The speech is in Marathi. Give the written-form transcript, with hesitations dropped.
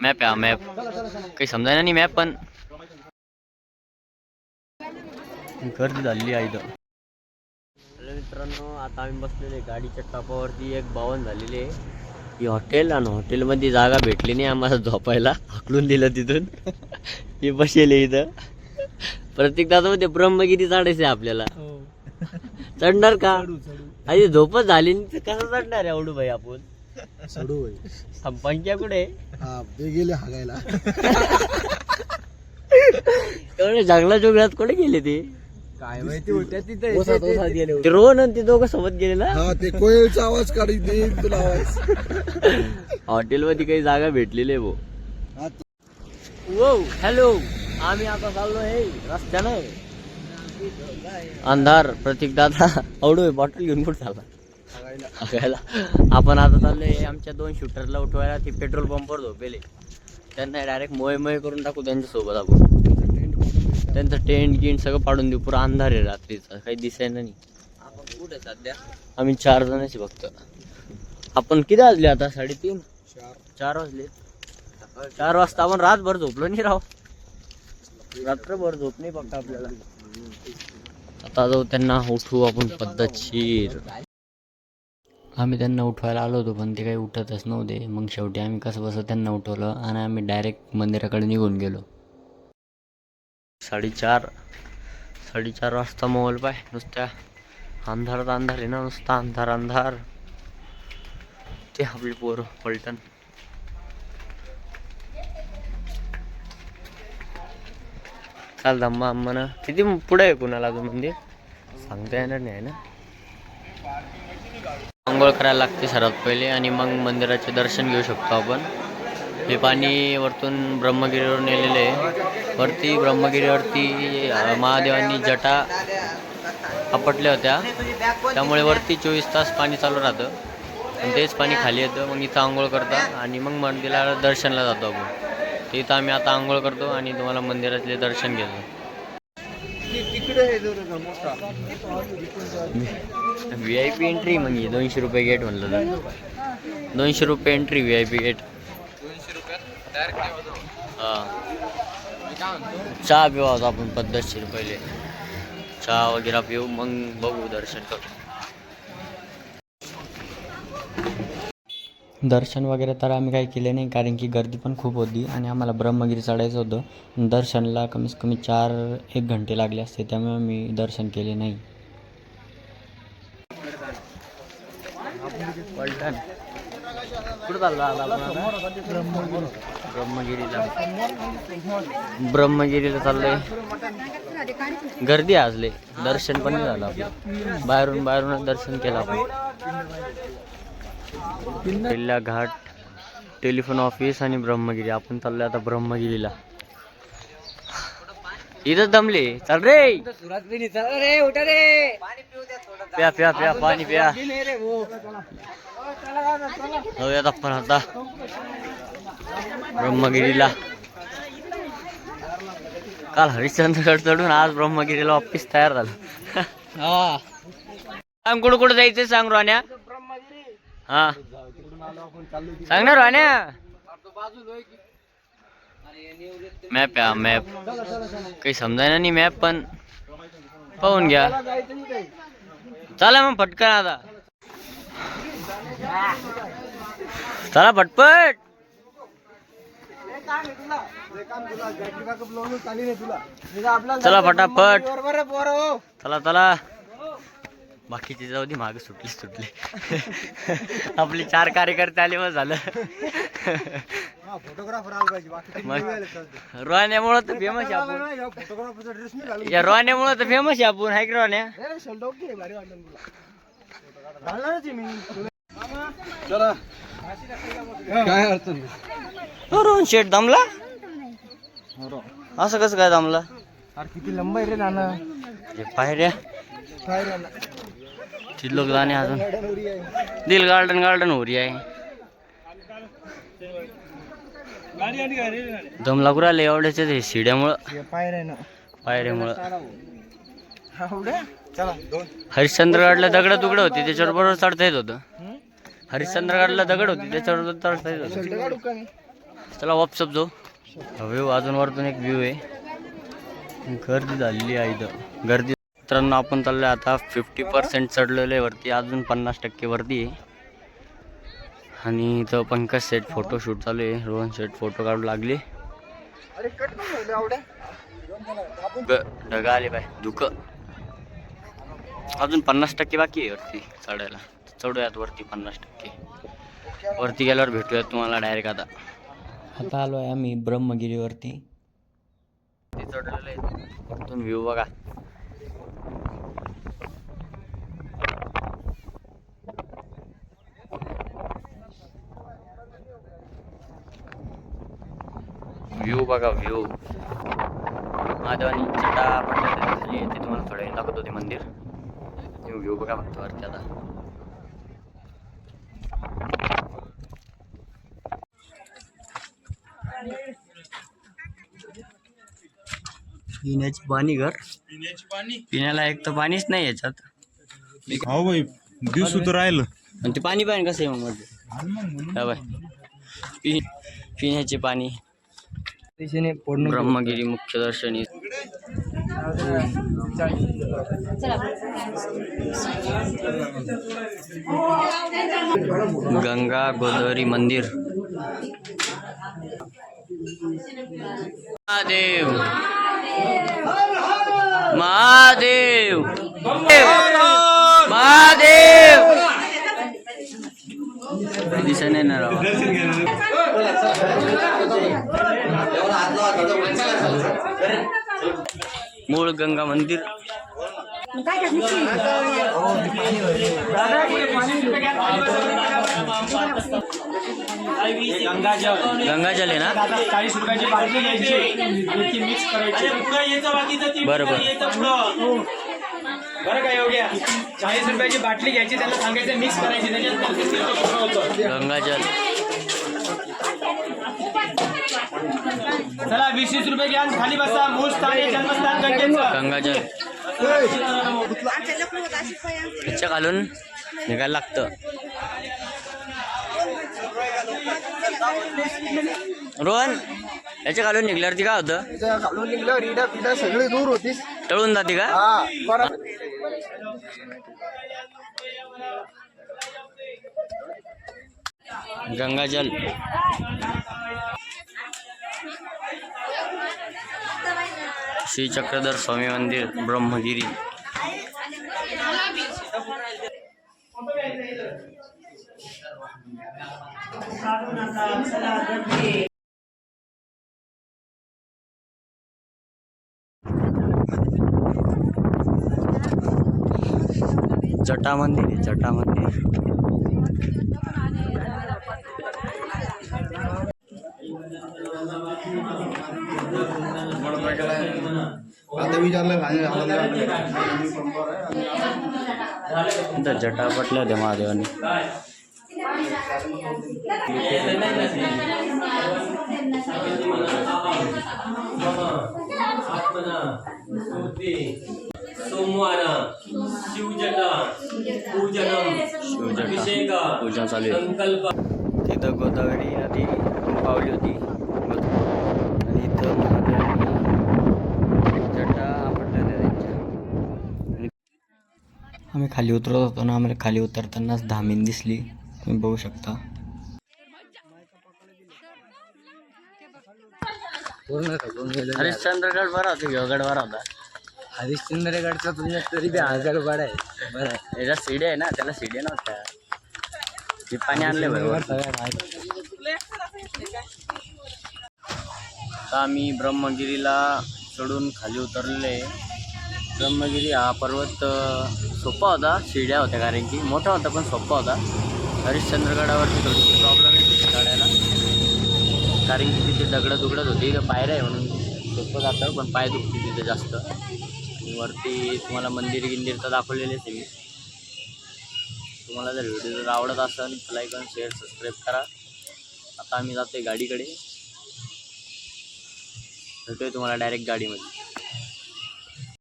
मॅप आहे मॅप काही समजायला नाही मॅप पण गर्दी झालेली आहे इथं. हॅलो मित्रांनो, आता आम्ही बसलेले गाडीच्या टॉपावरती. एक 52 झालेली आहे ही हॉटेल, आणि हॉटेलमध्ये जागा भेटली नाही आम्हाला झोपायला, हकलून दिलं तिथून. हे बसेले इथं. प्रत्येक दादामध्ये ब्रह्मगिरी चढायचं आहे आपल्याला. चढणार का? अरे झोपच झाली नाही कसं चढणार आहे एवढं भाई आपण? चढू भाई. पंख्या कुठे? हा ते गेले हागायला. एवढे जंगला जोगलात कुठे गेले ते? काय माहिती होत्या तिथे ते रोहन आणि ते दोघं सोबत गेले ना. हा ते कोयलचा आवाज काढी देईन तुला आवाज. हॉटेलमध्ये काही जागा भेटलेली आहे भाऊ. वो हॅलो, आम्ही आता चाललो आहे रस्त्याने. अंधार. प्रतीक दादा आवडू बॉटल घेऊन कुठं चालला? आपण आता चाललोय आमच्या 2 शूटरला उठवायला. ते पेट्रोल पंपवर झोपेले, त्यांना डायरेक्ट मोय करून टाकू त्यांच्यासोबत. आपण त्यांचं टेंट गिंट सगळं पाडून देऊ. पुरा अंधार आहे रात्रीचा, काही दिसायला नाही. आपण कुठे सध्या? आम्ही 4 जणांची फक्त. आपण किती वाजले आता? 3:30 4 वाजले. 4 वाजता आपण रातभर झोपलो नाही राव. रात्रभर झोप नाही फक्त आपल्याला. आता जाऊ त्यांना उठवू आपण पद्धतशीर. आम्ही त्यांना उठवायला आलो होतो पण ते काही उठतच नव्हते. मग शेवटी आम्ही कसं बसं त्यांना उठवलं आणि आम्ही डायरेक्ट मंदिराकडे निघून गेलो. 4:30 वाजता मोबाईल पाय. नुसत्या अंधारात अंधार आहे ना, नुसता अंधार अंधार. ते आपली पोरं पलटण. चाल धम्मा अम्माना. किती पुढे आहे कुणाला अजून मंदिर सांगता येणार नाही ना. आंघोळ करायला लागते सर्वात पहिले आणि मग मंदिराचे दर्शन घेऊ शकतो आपण. हे पाणी वरतून ब्रह्मगिरीवरून नेलेले आहे. वरती ब्रह्मगिरीवरती महादेवांनी जटा आपटल्या होत्या, त्यामुळे वरती 24 तास पाणी चालू राहतं. आणि तेच पाणी खाली येतं. मग इथं आंघोळ करता आणि मग मंदिराला दर्शनला जातो आपण. इथं आम्ही आता आंघोळ करतो आणि तुम्हाला मंदिरातले दर्शन घेतो. VIP एंट्री मग 200 रुपये गेट म्हणलं तर. 200 रुपये एंट्री VIP गेट. हां, चहा पिऊ आता आपण पद्धतशीर. पहिले चहा वगैरे पिऊ मग बघू दर्शन करू. दर्शन वगैरे तर आम्ही काही केले नाही कारण की गर्दी पण खूप होती आणि आम्हाला ब्रह्मगिरी चढायचं होतं. दर्शनला कमीत कमी 4-1 घंटे लागले असते, त्यामुळे मी दर्शन केले नाही. पलटण कुठं चालला ब्रह्मगिरीला चाललंय. गर्दी असले दर्शन पण नाही झालं आपलं. बाहेरूनच दर्शन केलं आपण. किल्ला घाट, टेलिफोन ऑफिस आणि ब्रह्मगिरी. आपण चाललोय आता ब्रह्मगिरीला. इथं दमले. चल रे प्या प्या प्या पाणी प्या. जाऊयात आपण आता ब्रह्मगिरीला. काल हरिश्चंद्रगड चढून आज ब्रह्मगिरीला ऑफिस तयार झालं. सांग कुठं कुठं जायचं सांग राण्या. हा सांगणार राण्या. मॅप आहे मॅप काही समजायला नाही मॅप पण पाहून घ्या. चला मग पटकन आता चला पटपट. चला फटाफट चला चला. बाकीचे जाऊ दे, मागे सुटले. आपले 4 कार्यकर्ते आले मग झालं. फोटोग्राफर आला पाहिजे. रोहण्यामुळे तर फेमस आहे आपण. या रोहण्यामुळे तर फेमस आहे आपण. हाय की रोहण्या? काय अडचण रोहन शेठ दमला. असं कसं काय दमला? किती लंब आहे रे नाना. पायऱ्या लोक जाणे अजून. दिल गार्डन हो रही आहे. दम लागू राहिले एवढ्याच्या ते शिड्यामुळं पायऱ्यामुळं. हरिश्चंद्रगडला दगड तुकडं होती त्याच्यावर बरोबर चढता येत होतं. हरिश्चंद्रगडला दगड होती त्याच्यावर चढता येत होतं. चला वॉट्सअप जाऊ. व्ह्यू अजून वरतून एक व्ह्यू आहे. गर्दी झालेली आहे इथं. गर्दी मित्रांनो आपण चाललोय आता 50% चढलेलं आहे वरती. अजून 50% वरती आहे. आणि इथं पंकज सेट फोटोशूट चालू आहे. रोहन सेट फोटो काढू लागले. ढगा आले बाय धुक. अजून 50% बाकी आहे वरती चढायला. चढूयात वरती 50%. वरती गेल्यावर भेटूयात तुम्हाला डायरेक्ट. आता आलो आहे आम्ही ब्रह्मगिरीवरती. चढलेलं आहे. वरतून व्ह्यू बघा. व्ह्यू बघा व्ह्यू. महादेवानी चटा पडल्या खाली येते. तुम्हाला थोडं वेळ दाखवतो ते मंदिर. व्ह्यू बघा फक्त वरती. आता पिण्याची पाणी घर. पिण्याला एक तर पाणीच नाही याच्यात. हो भाई दिवस तर राहिलं. आणि ते पाणी पाहिजे कसं आहे मग मध्ये बाय पिण्याचे पाणी. ब्रह्मगिरी मुख्य दर्शनी. गंगा गोदावरी मंदिर. महादेव महादेव महादेव. दिसा नाही ना राव. मूळ गंगा मंदिर. गंगाजल आहे ना. 40 रुपयाची बाटली घ्यायची मिक्स करायची. बरोबर बरं काय हो गया. 40 रुपयाची बाटली घ्यायची त्यांना सांगायचं मिक्स करायची त्याच्यात. गंगाजल. चला 20 रुपये घ्या खाली बसा. मूळ स्थान आहे जन्मस्थान गंगेचं. गंगाजल याच्या घालून निघायला लागतं. रोहन याच्या घालून निघल्यावरती काय होतं. घालून निघल्यावर इडा पिडा सगळी दूर होतीस. तळून जाते का. गंगाजल. श्री चक्रधर स्वामी मंदिर ब्रह्मगिरी. जटा मंदिर आहे. जटा मंदिर. जटा पटल्या होत्या महादेवानी. पूजन चालू आहे. तिथं गोदावरी नदी पावली होती आणि इथं जटा पडल्या त्यांच्या. आम्ही खाली उतरत होतो ना. आम्हाला खाली उतरतानाच धामीन दिसली. तुम्ही बघू शकता. हरिश्चंद्रगड बरा होता. घेवगड बरा होता. हरिश्चंद्रगडचा तुझ्या तरी बी आगड बडा आहे. बरं याच्या सीडी आहे ना. त्याला सीडी नव्हत्या. ते पाणी आणले बरोबर. आता आम्ही ब्रह्मगिरीला चढून खाली उतरलेले. ब्रह्मगिरी हा पर्वत सोपा होता. शिड्या होत्या कारण की मोठा होता पण सोपा होता. हरिश्चंद्रगडावरती थोडीशी प्रॉब्लेम येते चढायला कारण की तिथे दगडं दुगडत होती. तर पायऱ्या आहे म्हणून सोपं जातं पण पाय दुखते तिथे जास्त. आणि वरती तुम्हाला मंदिर गिंदिर तर दाखवलेलेच आहे मी. तुम्हाला जर व्हिडिओ जर आवडत असेल तर लाईक आणि शेअर सबस्क्राईब करा. आता आम्ही जातोय गाडीकडे. भेटूया तुम्हाला डायरेक्ट गाडीमध्ये.